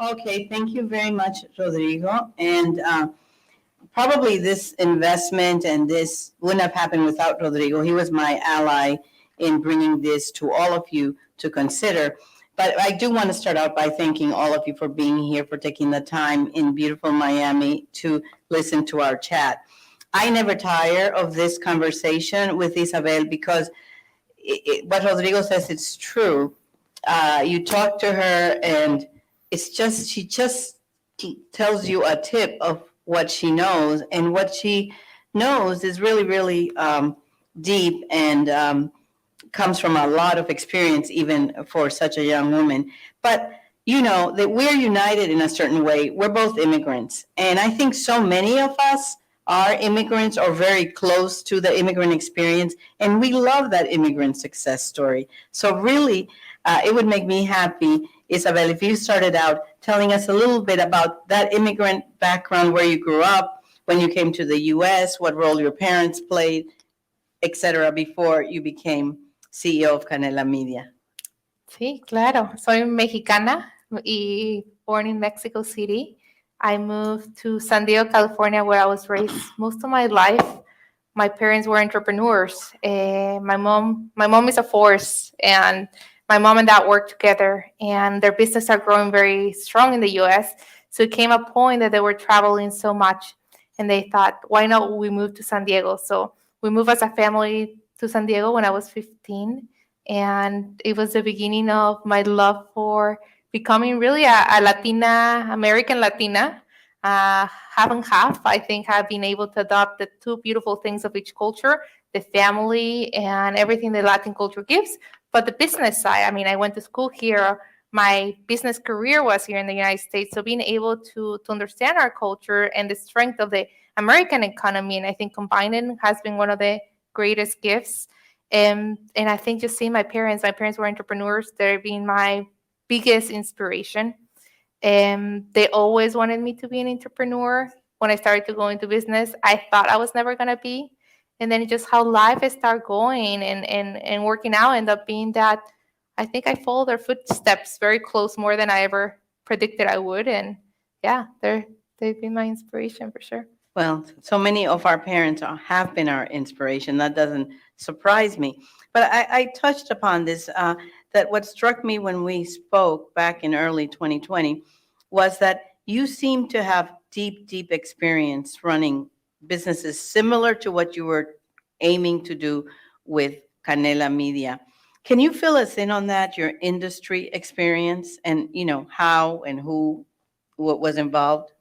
Okay, thank you very much, Rodrigo. And probably this investment and this wouldn't have happened without Rodrigo. He was my ally in bringing this to all of you to consider. But I do want to start out by thanking all of you for being here, for taking the time in beautiful Miami to listen to our chat. I never tire of this conversation with Isabel because what Rodrigo says, it's true. You talk to her, and she just tells you a tip of what she knows, and what she knows is really, really deep and comes from a lot of experience, even for such a young woman. But you know that we're united in a certain way. We're both immigrants, and I think so many of us are immigrants or very close to the immigrant experience, and we love that immigrant success story. So really, it would make me happy, Isabel, if you started out telling us a little bit about that immigrant background, where you grew up, when you came to the U.S., what role your parents played, etc., before you became CEO of Canela Media. Sí, claro. Soy mexicana y born in Mexico City. I moved to San Diego, California, where I was raised most of my life. My parents were entrepreneurs. My mom is a force, and my mom and dad work together, and their business are growing very strong in the U.S. So it came a point that they were traveling so much, and they thought, why not we move to San Diego? So we moved as a family to San Diego when I was 15, and it was the beginning of my love for becoming really a Latina, American Latina. Half and half. I think I've been able to adopt the two beautiful things of each culture, the family and everything the Latin culture gives, but the business side. I mean, I went to school here. My business career was here in the United States. So being able to understand our culture and the strength of the American economy, and I think combining has been one of the greatest gifts. And I think just seeing my parents were entrepreneurs. They're being my biggest inspiration. They always wanted me to be an entrepreneur. When I started to go into business, I thought I was never gonna be. And then it's just how life has started going and working out ended up being that I think I followed their footsteps very close, more than I ever predicted I would. And yeah, they've been my inspiration for sure. Well, so many of our parents have been our inspiration. That doesn't surprise me. But I touched upon this, that what struck me when we spoke back in early 2020 was that you seem to have deep, deep experience running businesses similar to what you were aiming to do with Canela Media. Can you fill us in on that, your industry experience, and how and who, what was involved?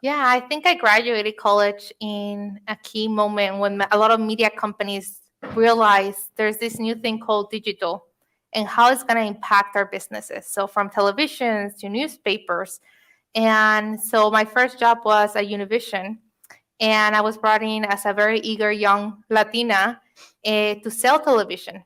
Yeah, I think I graduated college in a key moment when a lot of media companies realize there's this new thing called digital and how it's going to impact our businesses. So, from televisions to newspapers. And so, my first job was at Univision, and I was brought in as a very eager young Latina to sell television.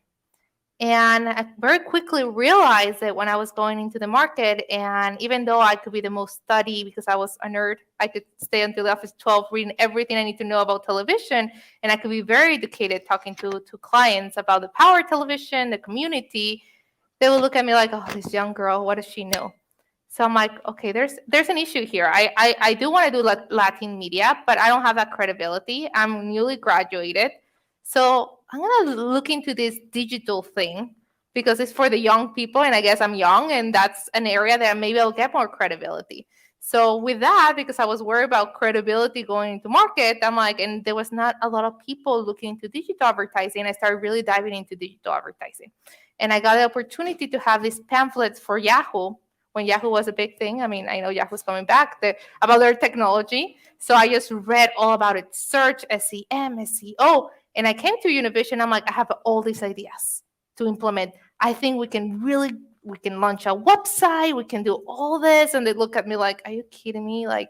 And I very quickly realized that when I was going into the market, and even though I could be the most study because I was a nerd, I could stay until the office 12 reading everything I need to know about television. And I could be very educated talking to clients about the power of television, the community. They would look at me like, oh, this young girl, what does she know? So I'm like, okay, there's an issue here. I do want to do Latin media, but I don't have that credibility. I'm newly graduated. So I'm gonna look into this digital thing because it's for the young people, and I guess I'm young, and that's an area that maybe I'll get more credibility. So with that, because I was worried about credibility going into market, I'm like, and there was not a lot of people looking into digital advertising. I started really diving into digital advertising, and I got the opportunity to have these pamphlets for Yahoo when Yahoo was a big thing. I mean, I know Yahoo's coming back about their technology. So I just read all about it: search, SEM, SEO. And I came to Univision. I'm like, I have all these ideas to implement. I think we can launch a website. We can do all this. And they look at me like, are you kidding me? Like,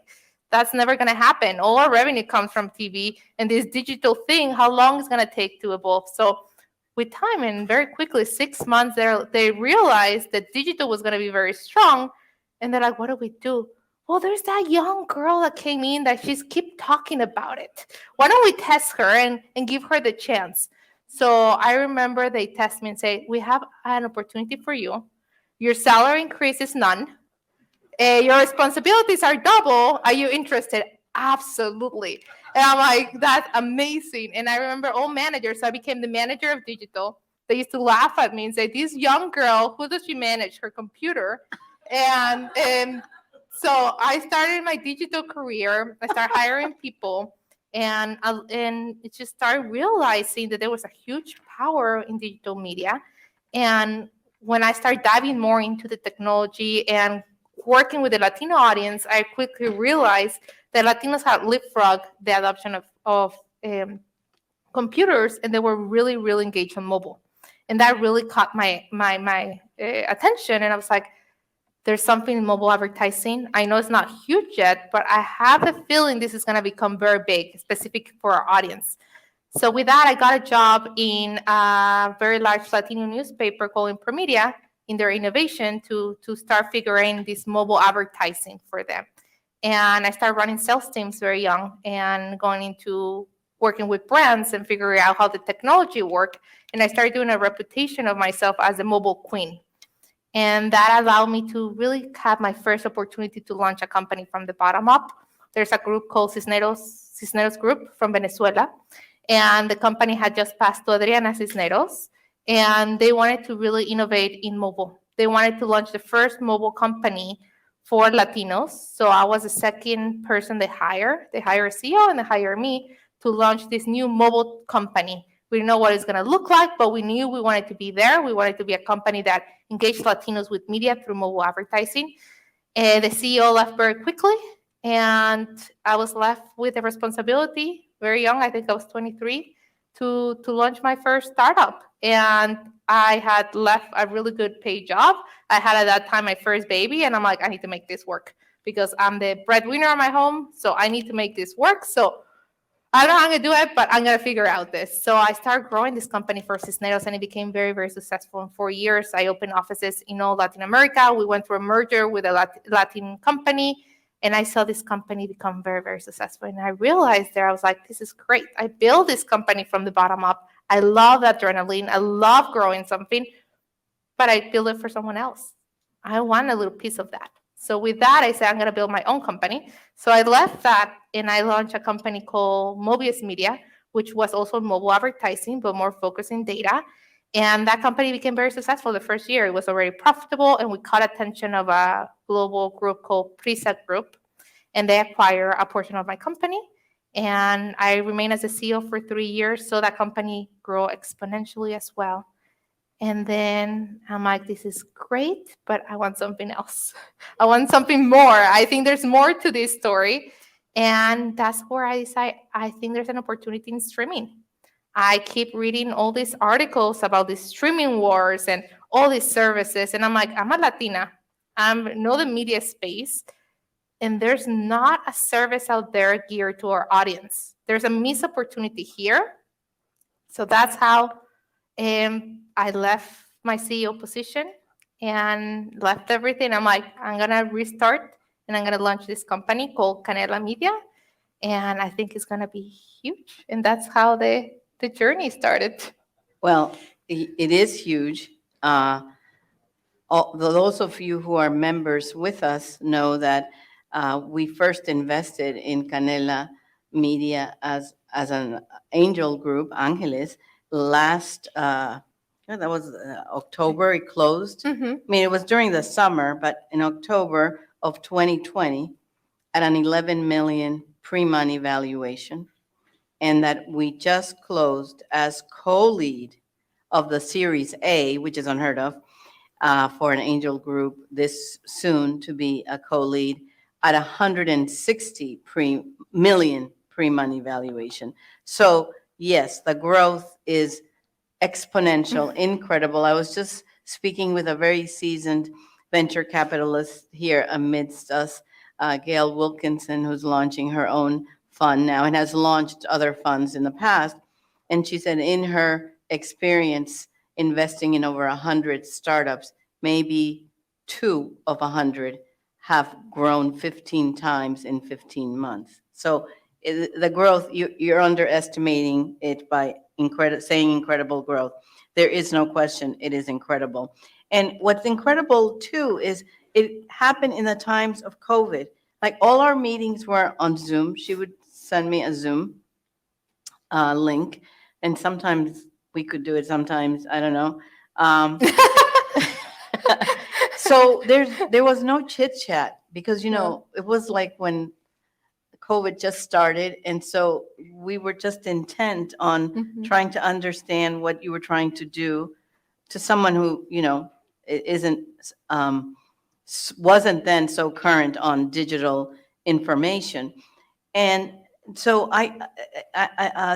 that's never going to happen. All our revenue comes from TV, and this digital thing, how long is going to take to evolve? So with time, and very quickly, 6 months, they realized that digital was going to be very strong. And they're like, what do we do? Well, there's that young girl that came in that she's keep talking about it. Why don't we test her and give her the chance? So I remember they test me and say, we have an opportunity for you. Your salary increase is none. Your responsibilities are double. Are you interested? Absolutely. And I'm like, that's amazing. And I remember all managers, so I became the manager of digital. They used to laugh at me and say, this young girl, who does she manage? Her computer. And so I started my digital career. I started hiring people, and it just started realizing that there was a huge power in digital media. And when I started diving more into the technology and working with the Latino audience, I quickly realized that Latinos had leapfrogged the adoption of computers, and they were really, really engaged on mobile. And that really caught my attention. And I was like, there's something in mobile advertising. I know it's not huge yet, but I have a feeling this is going to become very big, specific for our audience. So with that, I got a job in a very large Latino newspaper called Impromedia in their innovation to start figuring this mobile advertising for them. And I started running sales teams very young and going into working with brands and figuring out how the technology worked. And I started doing a reputation of myself as a mobile queen. And that allowed me to really have my first opportunity to launch a company from the bottom up. There's a group called Cisneros Group from Venezuela. And the company had just passed to Adriana Cisneros. And they wanted to really innovate in mobile. They wanted to launch the first mobile company for Latinos. So I was the second person they hire. They hire a CEO and they hire me to launch this new mobile company. We didn't know what it's going to look like, but we knew we wanted to be there. We wanted to be a company that engaged Latinos with media through mobile advertising. And the CEO left very quickly, and I was left with the responsibility, very young, I think I was 23, to launch my first startup. And I had left a really good paid job. I had at that time my first baby, and I'm like, I need to make this work because I'm the breadwinner of my home, so I need to make this work. So I don't know how I'm gonna do it, but I'm gonna figure out this. So I started growing this company for Cisneros, and it became very, very successful. In 4 years, I opened offices in all Latin America. We went through a merger with a Latin company, and I saw this company become very, very successful. And I realized there, I was like, this is great. I built this company from the bottom up. I love adrenaline. I love growing something, but I build it for someone else. I want a little piece of that. So with that, I said, I'm going to build my own company. So I left that and I launched a company called Mobius Media, which was also mobile advertising, but more focused in data. And that company became very successful the first year. It was already profitable, and we caught attention of a global group called Preset Group, and they acquired a portion of my company. And I remained as a CEO for 3 years, so that company grew exponentially as well. And then I'm like, this is great, but I want something else. I want something more. I think there's more to this story. And that's where I decide, I think there's an opportunity in streaming. I keep reading all these articles about the streaming wars and all these services. And I'm like, I'm a Latina. I know the media space. And there's not a service out there geared to our audience. There's a missed opportunity here. So that's how I left my CEO position and left everything. I'm like, I'm going to restart and I'm going to launch this company called Canela Media. And I think it's going to be huge. And that's how the journey started. Well, it is huge. Those of you who are members with us know that we first invested in Canela Media as an angel group, Angeles, last, that was October, it closed. Mm-hmm. I mean, it was during the summer, but in October of 2020, at an 11 million pre-money valuation, and that we just closed as co-lead of the Series A, which is unheard of, for an angel group this soon to be a co-lead at 160 million pre-money valuation. So yes, the growth is exponential, incredible. I was just speaking with a very seasoned venture capitalist here amidst us, Gail Wilkinson, who's launching her own fund now and has launched other funds in the past. And she said in her experience investing in over 100 startups, maybe 2 of 100 have grown 15 times in 15 months. So the growth, you're underestimating it by saying incredible growth. There is no question it is incredible. And what's incredible too is it happened in the times of COVID. Like all our meetings were on Zoom. She would send me a Zoom link, and sometimes we could do it, sometimes, I don't know. So there was no chit chat because, it was like when COVID just started. And so we were just intent on Mhm. trying to understand what you were trying to do to someone who, isn't, wasn't then so current on digital information. And so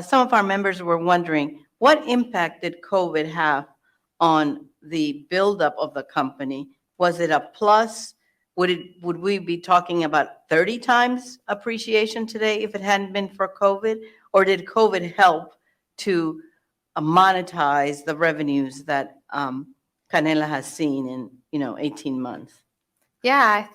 some of our members were wondering, what impact did COVID have on the buildup of the company? Was it a plus? Would we be talking about 30 times appreciation today if it hadn't been for COVID? Or did COVID help to monetize the revenues that Canela has seen in, 18 months? Yeah,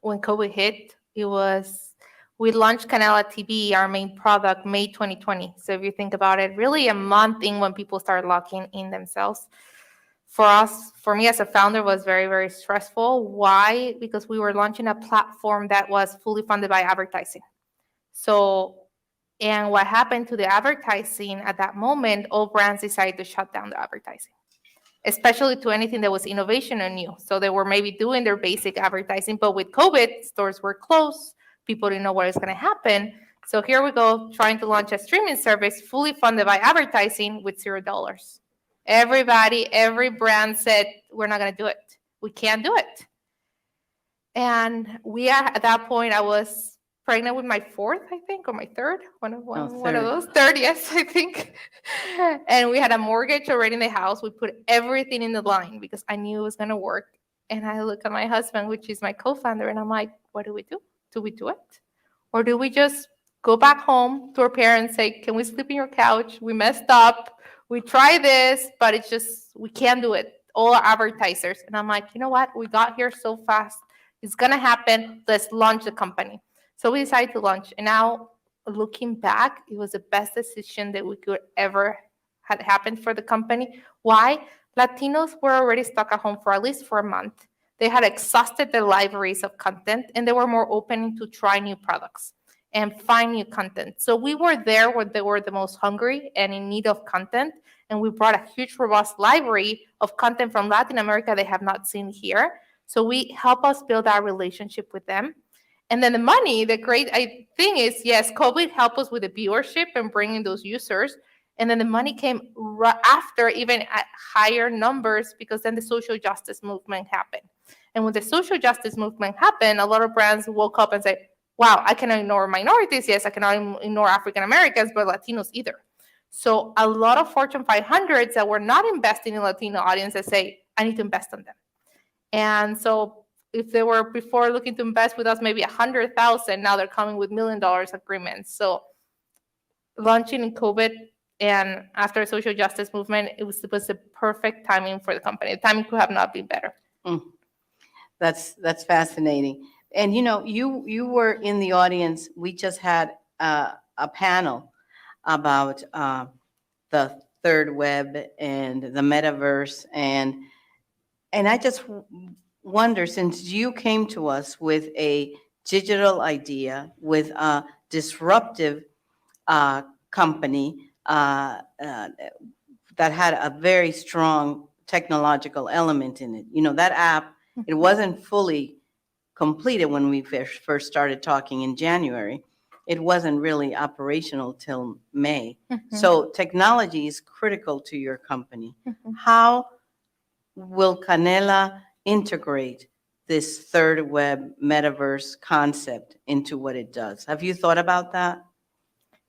when COVID hit, we launched Canela TV, our main product, May 2020. So if you think about it, really a month in when people started locking in themselves. For me as a founder, was very, very stressful. Why? Because we were launching a platform that was fully funded by advertising. So, and what happened to the advertising at that moment, all brands decided to shut down the advertising, especially to anything that was innovation or new. So they were maybe doing their basic advertising, but with COVID, stores were closed. People didn't know what was going to happen. So here we go, trying to launch a streaming service fully funded by advertising with $0. Every brand said, we're not going to do it. We can't do it. And at that point, I was pregnant with my fourth, I think, or my third, one of those. Third, yes, I think. And we had a mortgage already in the house. We put everything in the line because I knew it was going to work. And I look at my husband, which is my co-founder, and I'm like, what do we do? Do we do it? Or do we just go back home to our parents, say, can we sleep in your couch? We messed up. We tried this, but it's just, we can't do it. All our advertisers. And I'm like, you know what? We got here so fast. It's going to happen. Let's launch the company. So we decided to launch. And now, looking back, it was the best decision that we could ever had happened for the company. Why? Latinos were already stuck at home for at least for a month. They had exhausted their libraries of content, and they were more open to try new products and find new content. So we were there when they were the most hungry and in need of content, and we brought a huge, robust library of content from Latin America they have not seen here. So we help us build our relationship with them. And then the money, the great thing is, yes, COVID helped us with the viewership and bringing those users. And then the money came after, even at higher numbers, because then the social justice movement happened. And when the social justice movement happened, a lot of brands woke up and said, wow, I cannot ignore minorities. Yes, I cannot ignore African Americans, but Latinos either. So a lot of Fortune 500s that were not investing in Latino audiences say, I need to invest in them. And so if they were before looking to invest with us maybe 100,000, now they're coming with $1 million agreements. So launching in COVID and after social justice movement, it was the perfect timing for the company. The timing could have not been better. That's fascinating. And you were in the audience. We just had a panel about the third web and the metaverse, and I just wonder, since you came to us with a digital idea, with a disruptive company that had a very strong technological element in it. That app, it wasn't fully completed when we first started talking in January. It wasn't really operational till May. So technology is critical to your company. How will Canela integrate this third web metaverse concept into what it does? Have you thought about that?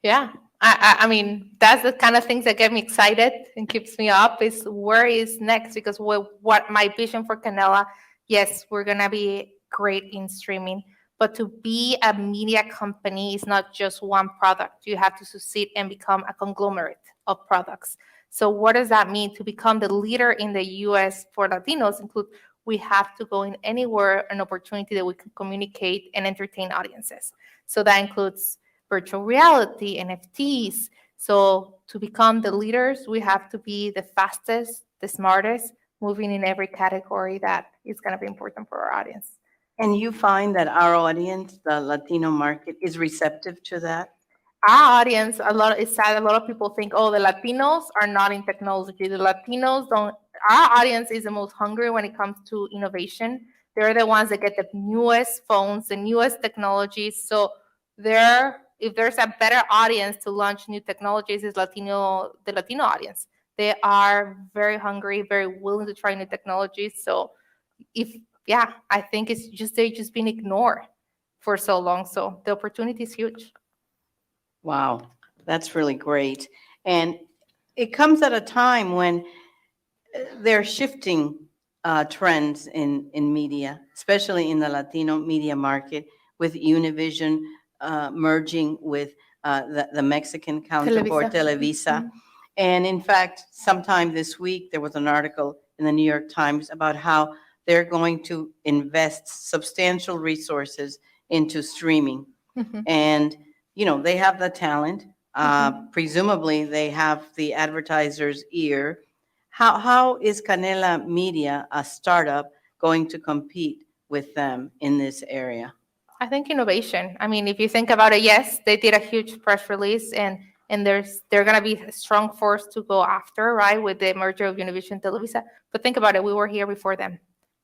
Yeah. I mean, that's the kind of things that get me excited and keeps me up, is where is next? Because what my vision for Canela, yes, we're going to be great in streaming, but to be a media company is not just one product. You have to succeed and become a conglomerate of products. So what does that mean? To become the leader in the US for Latinos we have to go in anywhere, an opportunity that we can communicate and entertain audiences. So that includes virtual reality, NFTs. So to become the leaders, we have to be the fastest, the smartest, moving in every category that is going to be important for our audience. And you find that our audience, the Latino market, is receptive to that? Our audience, it's sad, a lot of people think, oh, the Latinos are not in technology. The Latinos don't, our audience is the most hungry when it comes to innovation. They're the ones that get the newest phones, the newest technologies. So if there's a better audience to launch new technologies, is the Latino audience. They are very hungry, very willing to try new technologies. So I think they've just been ignored for so long. So the opportunity is huge. Wow, that's really great. And it comes at a time when they're shifting trends in media, especially in the Latino media market, with Univision merging with the Mexican counterpart, Televisa. Mhm. And in fact, sometime this week, there was an article in the New York Times about how they're going to invest substantial resources into streaming. Mhm. And, they have the talent. Presumably, they have the advertiser's ear. How is Canela Media, a startup, going to compete with them in this area? I think innovation. I mean, if you think about it, yes, they did a huge press release, and they're going to be a strong force to go after, right, with the merger of Univision Televisa. But think about it, we were here before them,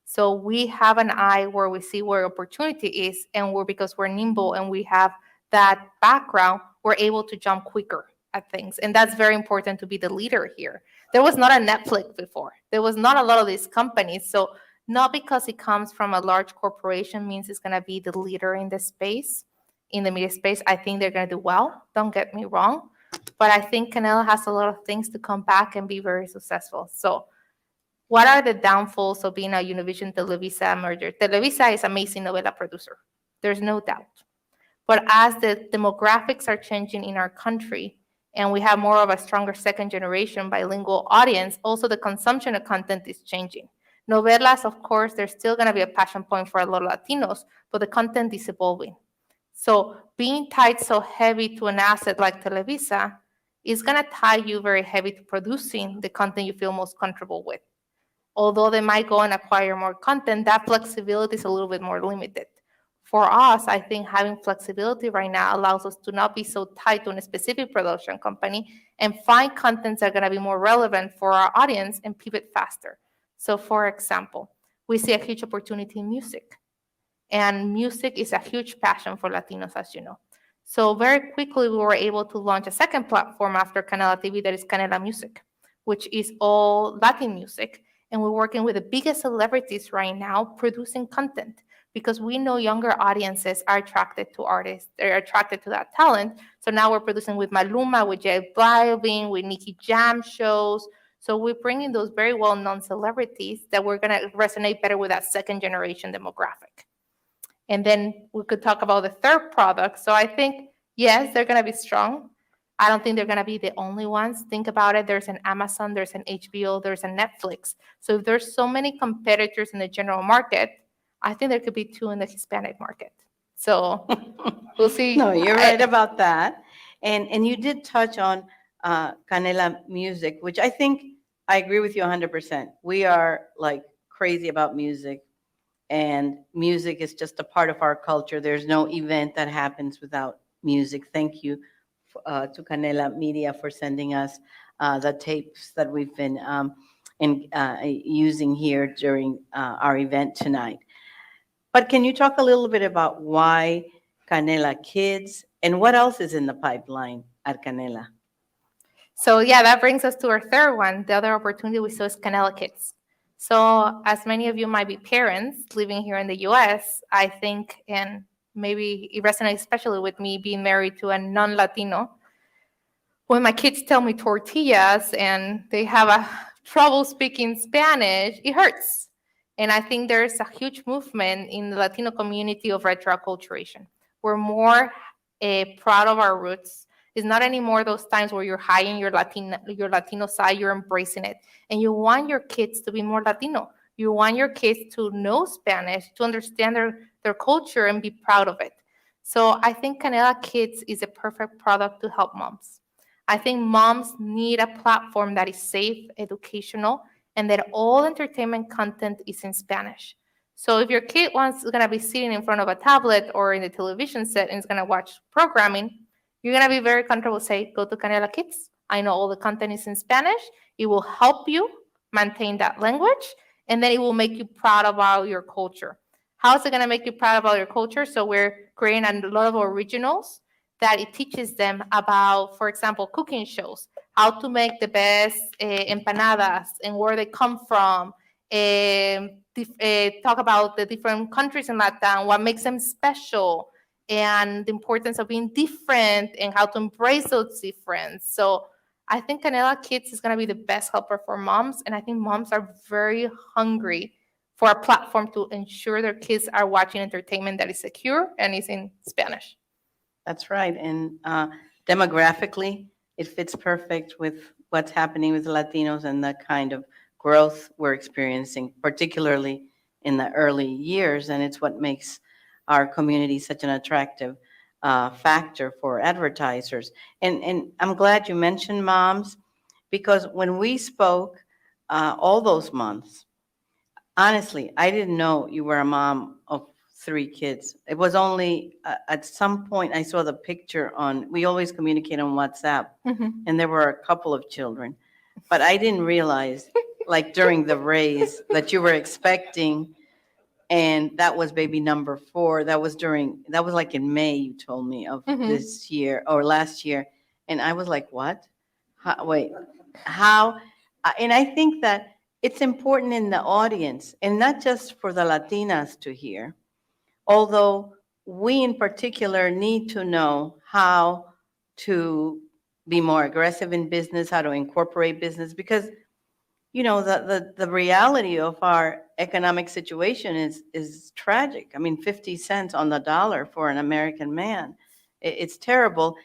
so we have an eye where we see where opportunity is, and because we're nimble and we have that background, we're able to jump quicker at things, and that's very important to be the leader here. There was not a Netflix before. There was not a lot of these companies, so not because it comes from a large corporation means it's going to be the leader in the space, in the media space. I think they're going to do well. Don't get me wrong. But I think Canela has a lot of things to come back and be very successful. So what are the downfalls of being a Univision Televisa merger? Televisa is an amazing novela producer. There's no doubt. But as the demographics are changing in our country and we have more of a stronger second generation bilingual audience, also the consumption of content is changing. Novelas, of course, there's still going to be a passion point for a lot of Latinos, but the content is evolving. So being tied so heavy to an asset like Televisa is going to tie you very heavy to producing the content you feel most comfortable with. Although they might go and acquire more content, that flexibility is a little bit more limited. For us, I think having flexibility right now allows us to not be so tied to a specific production company and find contents that are going to be more relevant for our audience and pivot faster. So, for example, we see a huge opportunity in music, and music is a huge passion for Latinos, as you know. So, very quickly, we were able to launch a second platform after Canela TV that is Canela Music, which is all Latin music. And we're working with the biggest celebrities right now producing content because we know younger audiences are attracted to artists. They're attracted to that talent. So now we're producing with Maluma, with J Balvin, with Nicky Jam shows. So we're bringing those very well-known celebrities that we're going to resonate better with that second generation demographic. And then we could talk about the third product. So I think, yes, they're going to be strong. I don't think they're going to be the only ones. Think about it. There's an Amazon, there's an HBO, there's a Netflix. So if there's so many competitors in the general market, I think there could be two in the Hispanic market. So we'll see. No, you're right about that. And you did touch on Canela Music, which I think I agree with you 100%. We are like crazy about music, and music is just a part of our culture. There's no event that happens without music. Thank you to Canela Media for sending us the tapes that we've been using here during our event tonight. But can you talk a little bit about why Canela Kids and what else is in the pipeline at Canela? So yeah, that brings us to our third one. The other opportunity we saw is Canela Kids. So as many of you might be parents living here in the US, I think, and maybe it resonates especially with me being married to a non-Latino. When my kids tell me tortillas and they have a trouble speaking Spanish, it hurts. And I think there's a huge movement in the Latino community of retroculturation. We're more proud of our roots. It's not anymore those times where you're hiding your Latino side, you're embracing it. And you want your kids to be more Latino. You want your kids to know Spanish, to understand their culture and be proud of it. So I think Canela Kids is a perfect product to help moms. I think moms need a platform that is safe, educational, and that all entertainment content is in Spanish. So if your kid wants is gonna be sitting in front of a tablet or in the television set and is gonna watch programming, you're gonna be very comfortable. Say, go to Canela Kids. I know all the content is in Spanish. It will help you maintain that language, and then it will make you proud about your culture. How is it gonna make you proud about your culture? So we're creating a lot of originals that it teaches them about, for example, cooking shows, how to make the best empanadas and where they come from. Talk about the different countries in Latin, what makes them special, and the importance of being different and how to embrace those differences. So I think Canela Kids is going to be the best helper for moms, and I think moms are very hungry for a platform to ensure their kids are watching entertainment that is secure and is in Spanish. That's right. And demographically, it fits perfect with what's happening with Latinos and the kind of growth we're experiencing, particularly in the early years. And it's what makes our community such an attractive factor for advertisers. And I'm glad you mentioned moms, because when we spoke all those months, honestly, I didn't know you were a mom of 3 kids. It was only at some point I saw the picture on, we always communicate on WhatsApp, and there were a couple of children. But I didn't realize, like during the raise, that you were expecting, and that was baby number 4. That was like in May, you told me, of this year or last year. And I was like, what? Wait, how? And I think that it's important in the audience, and not just for the Latinas to hear, although we in particular need to know how to be more aggressive in business, how to incorporate business, because the reality of our economic situation is tragic. I mean, 50 cents on the dollar for an American man. It's terrible.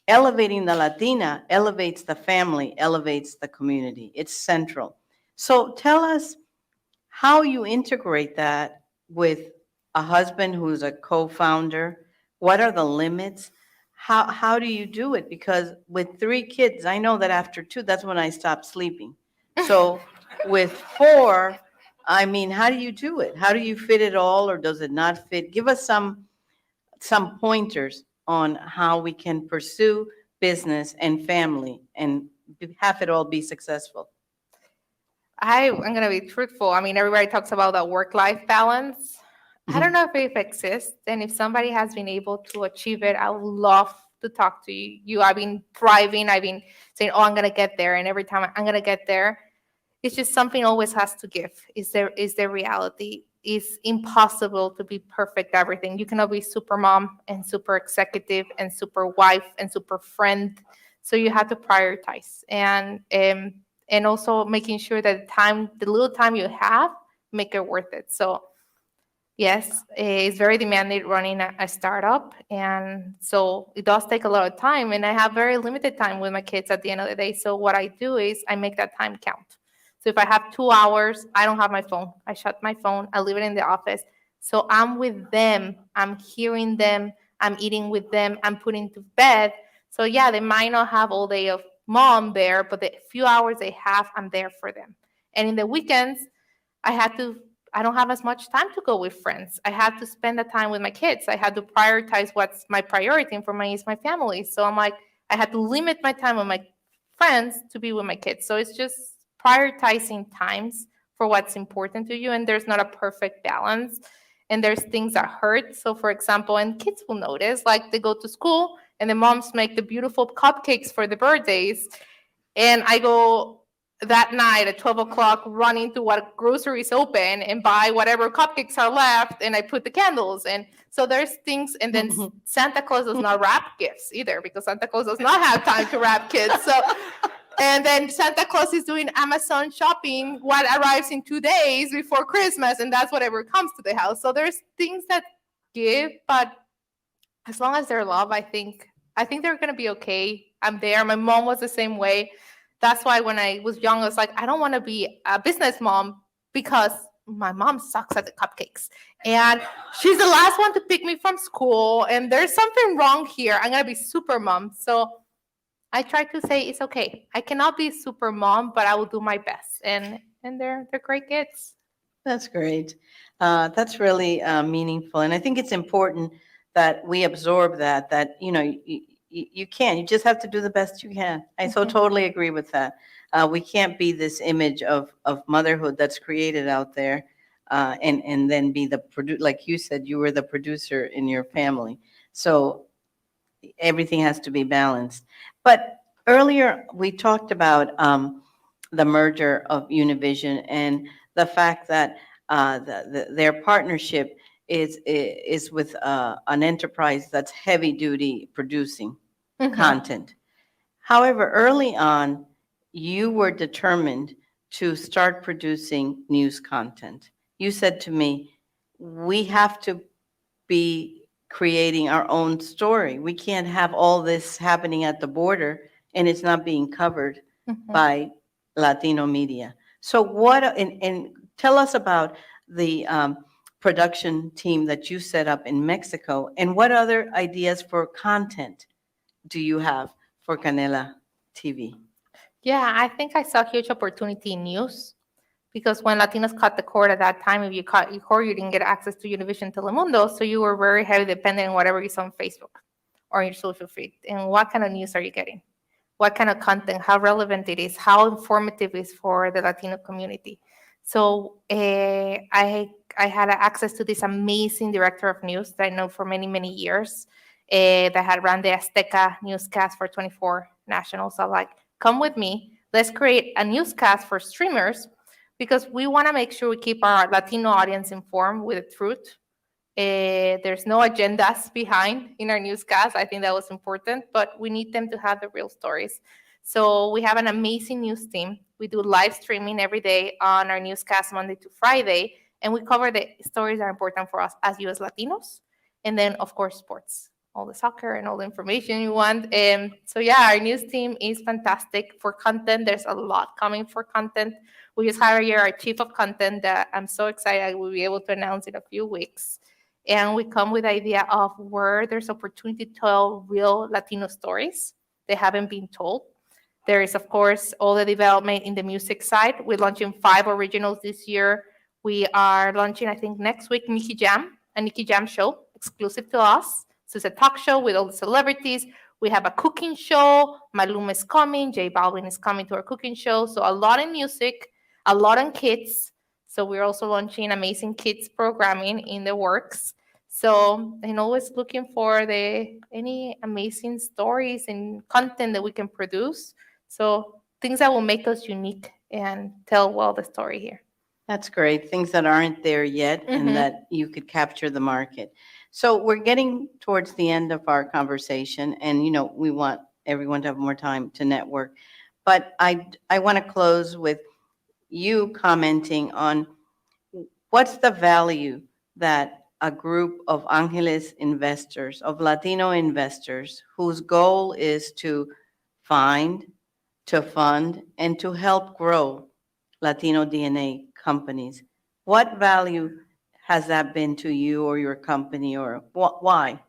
Elevating the Latina elevates the family, elevates the community. It's central. So tell us how you integrate that with a husband who's a co-founder. What are the limits? How do you do it? Because with 3 kids, I know that after 2, that's when I stopped sleeping. So with 4, I mean, how do you do it? How do you fit it all, or does it not fit? Give us some pointers on how we can pursue business and family and have it all be successful. I'm going to be truthful. I mean, everybody talks about that work-life balance. I don't know if it exists, and if somebody has been able to achieve it, I would love to talk to you. I've been thriving. I've been saying, oh, I'm going to get there. And every time I'm going to get there, it's just something always has to give. Is there reality? It's impossible to be perfect at everything. You cannot be super mom and super executive and super wife and super friend. So you have to prioritize. And also making sure that the little time you have, make it worth it. So yes, it's very demanding running a startup. And so it does take a lot of time. And I have very limited time with my kids at the end of the day. So what I do is I make that time count. So if I have 2 hours, I don't have my phone. I shut my phone. I leave it in the office. So I'm with them. I'm hearing them. I'm eating with them. I'm putting to bed. So yeah, they might not have all day of mom there, but the few hours they have, I'm there for them. And in the weekends, I don't have as much time to go with friends. I had to spend the time with my kids. I had to prioritize what's my priority, and for me, it's my family. So I'm like, I had to limit my time with my friends to be with my kids. So it's just prioritizing times for what's important to you, and there's not a perfect balance, and there's things that hurt. So for example, and kids will notice, like they go to school and the moms make the beautiful cupcakes for the birthdays, and I go that night at 12 o'clock running to what groceries open and buy whatever cupcakes are left, and I put the candles. And so there's things, and then Santa Claus does not wrap gifts either, because Santa Claus does not have time to wrap kids. So and then Santa Claus is doing Amazon shopping, what arrives in 2 days before Christmas, and that's whatever comes to the house. So there's things that give, but as long as they're love, I think they're gonna be okay. I'm there. My mom was the same way. That's why when I was young, I was like, I don't want to be a business mom because my mom sucks at the cupcakes. And she's the last one to pick me from school. And there's something wrong here. I'm going to be super mom. So I try to say it's okay. I cannot be super mom, but I will do my best. And and they're great kids. That's great. That's really meaningful. And I think it's important that we absorb that, you can. You just have to do the best you can. I so Mhm. totally agree with that. We can't be this image of motherhood that's created out there, and then be like you said, you were the producer in your family. So everything has to be balanced. But earlier, we talked about the merger of Univision and the fact that their partnership is with an enterprise that's heavy duty producing Mhm. content. However, early on, you were determined to start producing news content. You said to me, we have to be creating our own story. We can't have all this happening at the border and it's not being covered Mhm. by Latino media. So and tell us about the production team that you set up in Mexico, and what other ideas for content do you have for Canela TV? Yeah, I think I saw huge opportunity in news because when Latinos cut the cord at that time, if you cut your cord, you didn't get access to Univision Telemundo, so you were very heavy dependent on whatever you saw on Facebook or your social feed. And what kind of news are you getting? What kind of content? How relevant it is? How informative it is for the Latino community? So I had access to this amazing director of news that I know for many years, that had run the Azteca newscast for 24 nationals. So like, come with me. Let's create a newscast for streamers because we want to make sure we keep our Latino audience informed with the truth. There's no agendas behind in our newscast. I think that was important, but we need them to have the real stories. So we have an amazing news team. We do live streaming every day on our newscast Monday to Friday, and we cover the stories that are important for us as US Latinos. And then, of course, sports, all the soccer and all the information you want. So yeah, our news team is fantastic for content. There's a lot coming for content. We just hired our chief of content that I'm so excited I will be able to announce in a few weeks. And we come with the idea of where there's opportunity to tell real Latino stories that haven't been told. There is, of course, all the development in the music side. We're launching 5 originals this year. We are launching, I think, next week, a Nikki Jam show exclusive to us. So it's a talk show with all the celebrities. We have a cooking show. Maluma is coming. J Balvin is coming to our cooking show. So a lot in music, a lot on kids. So we're also launching amazing kids programming in the works. So, and always looking for any amazing stories and content that we can produce. So things that will make us unique and tell well the story here. That's great. Things that aren't there yet and Mm-hmm. that you could capture the market. So we're getting towards the end of our conversation, and we want everyone to have more time to network. But I want to close with you commenting on what's the value that a group of Angeles investors, of Latino investors, whose goal is to find, to fund, and to help grow Latino DNA companies. What value has that been to you or your company, or why?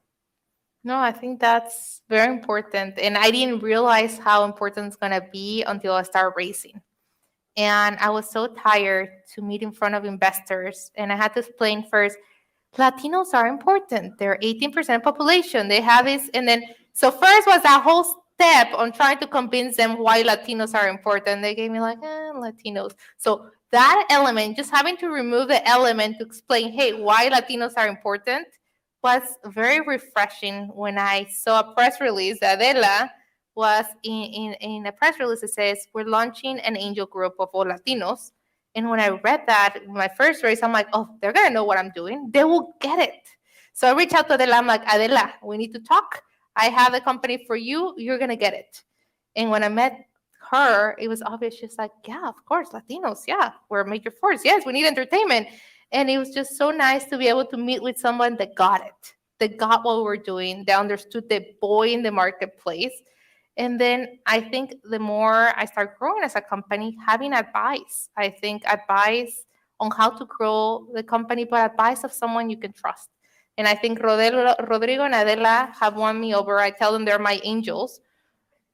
No, I think that's very important. And I didn't realize how important it's going to be until I started racing. And I was so tired to meet in front of investors. And I had to explain first Latinos are important. They're 18% population. They have this. And then, so first was that whole step on trying to convince them why Latinos are important. They gave me like, Latinos. So that element, just having to remove the element to explain, hey, why Latinos are important was very refreshing when I saw a press release that Adela was in a press release that says, we're launching an angel group of all Latinos. And when I read that, my first race, I'm like, oh, they're going to know what I'm doing. They will get it. So I reached out to Adela. I'm like, Adela, we need to talk. I have a company for you. You're going to get it. And when I met her, it was obvious. She's like, yeah, of course, Latinos. Yeah, we're a major force. Yes, we need entertainment. And it was just so nice to be able to meet with someone that got it, that got what we were doing, that understood the boy in the marketplace. And then I think the more I start growing as a company, having advice, I think advice on how to grow the company, but advice of someone you can trust. And I think Rodrigo and Adela have won me over. I tell them they're my angels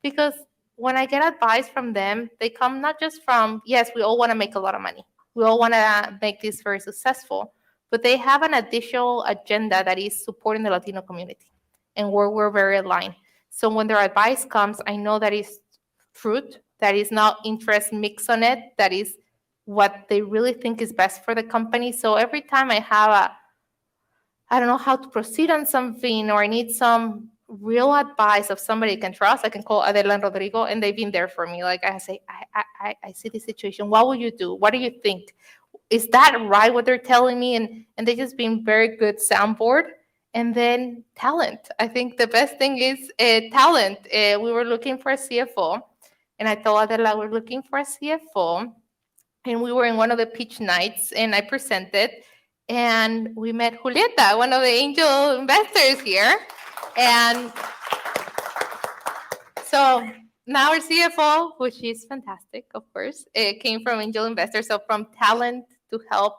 because when I get advice from them, they come not just from, yes, we all want to make a lot of money. We all want to make this very successful, but they have an additional agenda that is supporting the Latino community and where we're very aligned. So when their advice comes, I know that is truth, that is not interest mix on it, that is what they really think is best for the company. So every time I have I don't know how to proceed on something, or I need some real advice of somebody I can trust, I can call Adela and Rodrigo, and they've been there for me. Like I say, I see this situation. What will you do? What do you think? Is that right what they're telling me? And they just been very good soundboard. And then talent. I think the best thing is talent. We were looking for a CFO, and I told Adela we're looking for a CFO, and we were in one of the pitch nights, and I presented, and we met Julieta, one of the angel investors here. And so now our CFO, which is fantastic, of course, it came from angel investors, so from talent to help.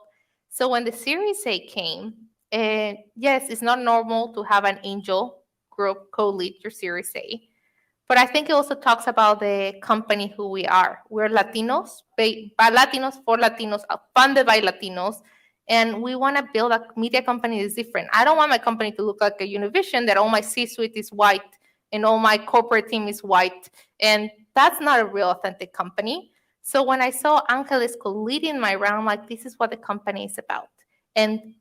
So when the Series A came, yes, it's not normal to have an angel group co-lead your Series A. But I think it also talks about the company who we are. We're Latinos, by Latinos, for Latinos, funded by Latinos. And we want to build a media company that is different. I don't want my company to look like a Univision, that all my C-suite is white and all my corporate team is white. And that's not a real authentic company. So when I saw Angeles leading my round, I'm like, this is what the company is about. And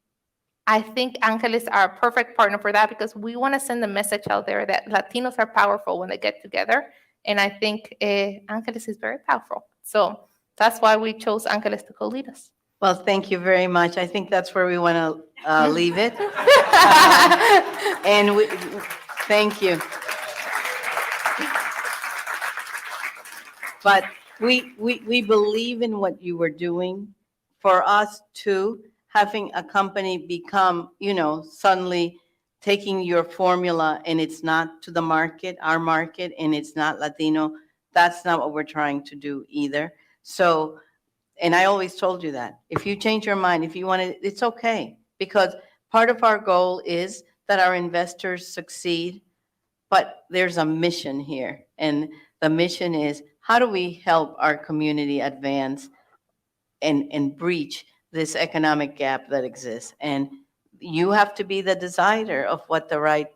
I think Angeles are a perfect partner for that, because we want to send a message out there that Latinos are powerful when they get together. And I think Angeles is very powerful. So that's why we chose Angeles to co-lead us. Well, thank you very much. I think that's where we want to leave it. And thank you. But we believe in what you were doing. For us too, having a company become, suddenly taking your formula and it's not to the market, our market, and it's not Latino, that's not what we're trying to do either. So, and I always told you that. If you change your mind, if you want to, it's okay. Because part of our goal is that our investors succeed, but there's a mission here. And the mission is, how do we help our community advance and breach this economic gap that exists? And you have to be the decider of what the right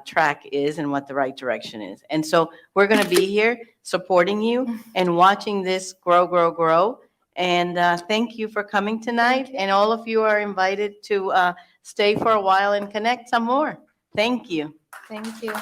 track is and what the right direction is. And so we're going to be here supporting you and watching this grow, grow, grow. And thank you for coming tonight. And all of you are invited to stay for a while and connect some more. Thank you. Thank you.